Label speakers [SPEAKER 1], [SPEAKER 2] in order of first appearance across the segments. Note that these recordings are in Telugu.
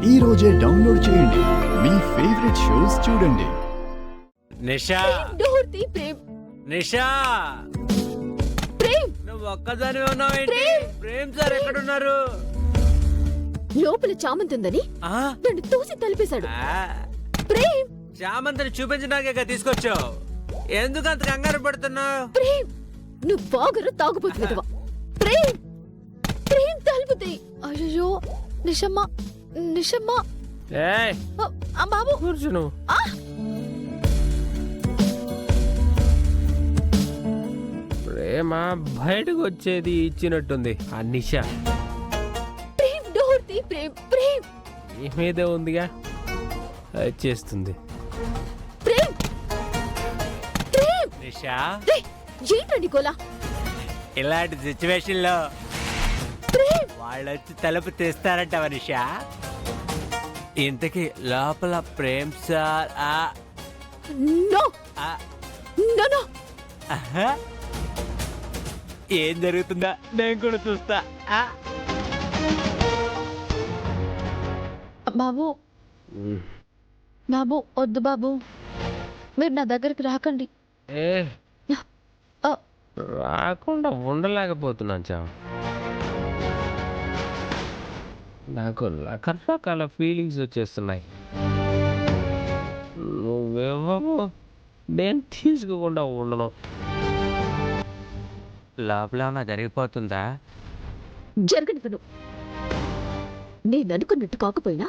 [SPEAKER 1] ఈ రోజే డౌన్లోడ్ చేయండి మీ ఫేవరెట్ షోస్ చూడండి.
[SPEAKER 2] నిషా
[SPEAKER 3] డోర్ తీ ప్రేమ్.
[SPEAKER 2] నిషా
[SPEAKER 3] ప్రేమ్
[SPEAKER 2] నువ్వు ఒక్కదాని ఉన్నావేంటి? ప్రేమ్ సార్ ఎక్కడున్నారు?
[SPEAKER 3] లోపల చామంతుందని
[SPEAKER 2] ఆ?
[SPEAKER 3] నన్ను తోసి తలిపేశాడు.
[SPEAKER 2] ఆ,
[SPEAKER 3] ప్రేమ్
[SPEAKER 2] చామంతిని చూపించడానికే తీసుకొచ్చావు. ఎందుకు అంత కంగారు పడుతున్నావు?
[SPEAKER 3] ప్రేమ్ నువ్వు బాగురు తాగుపోతున్నదివా. ప్రేమ్ ప్రేమ్ తలుపుతాయి. అయ్యో నిషమ్మ నిషమ్మ. ఆ బాబు
[SPEAKER 2] కూర్చును.
[SPEAKER 3] ఆ!
[SPEAKER 2] ప్రేమ బయటకు వచ్చేది ఇచ్చినట్టుంది ఆ నిషా.
[SPEAKER 3] ప్రేమ్ డోర్ తీ ప్రేమ్. ప్రేమ్
[SPEAKER 2] ఈ మీదే ఉందిగా వచ్చేస్తుంది.
[SPEAKER 3] ప్రేమ్ ప్రేమ్
[SPEAKER 2] నిషా
[SPEAKER 3] రేయ్, ఏంటండి గోలా?
[SPEAKER 2] ఇలాంటి సిచ్యువేషన్ లో
[SPEAKER 3] ప్రేమ్
[SPEAKER 2] వాళ్ళు వచ్చి తలుపు తీస్తారంటావా నిషా? ఇంతకీ లోపల Prem sir
[SPEAKER 3] no no no.
[SPEAKER 2] ఆహా. ఏం జరుగుతుందా నేను కూడా చూస్తా.
[SPEAKER 3] బాబు బాబు వద్దు బాబు, మీరు నా దగ్గరికి రాకండి.
[SPEAKER 2] ఏ
[SPEAKER 3] ఆ,
[SPEAKER 2] రాకుండా ఉండలేకపోతున్నాను చా. నాకు రకరకాల ఫీలింగ్స్ వచ్చేస్తున్నాయి. నువ్వేమో నేను తీసుకోకుండా ఉండను. లోపల ఏమన్నా జరిగిపోతుందా?
[SPEAKER 3] జరగనివ్వను. నేను అనుకున్నట్టు కాకపోయినా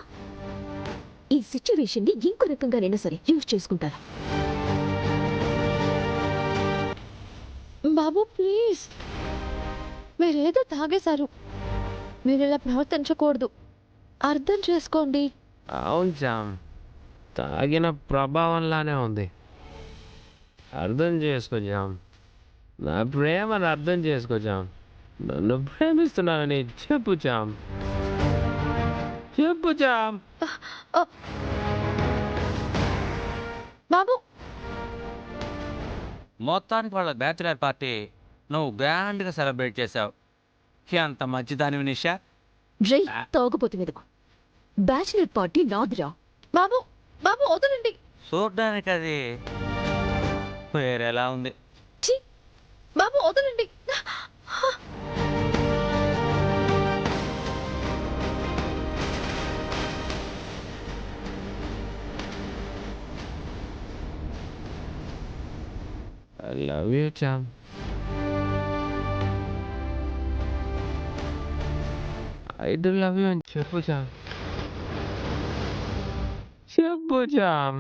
[SPEAKER 3] ఈ సిచ్యువేషన్ ని ఇంకో రకంగానైనా సరే యూజ్ చేసుకుంటాను. బాబు ప్లీజ్, మీరేదో తాగేశారు. మీరు ఇలా ప్రవర్తించకూడదు, అర్థం చేసుకోండి.
[SPEAKER 2] అవును జామ్, తాగిన ప్రభావంలానే ఉంది. అర్థం చేసుకో జామ్, నా ప్రేమను అర్థం చేసుకో జామ్. నన్ను ప్రేమిస్తున్నానని చెప్పు జామ్, చెప్పు జామ్.
[SPEAKER 3] ఆ, బాబు
[SPEAKER 4] మొత్తానికి వాళ్ళ బ్యాచులర్ పార్టీ నువ్వు గ్రాండ్గా సెలబ్రేట్ చేసావు. ఎంత మంచిదానివి నిషా.
[SPEAKER 3] డ్రై తాగుపోతుంది. బ్యాచిలర్ పార్టీ నాదిరా. బాబు బాబు వదలండి.
[SPEAKER 4] చూడ్డానికి అది వేరేలా ఉంది.
[SPEAKER 3] ఛీ, బాబు వదలండి.
[SPEAKER 2] I love you jam. I do love you అని చెప్పు జామ్, చెప్పు జామ్.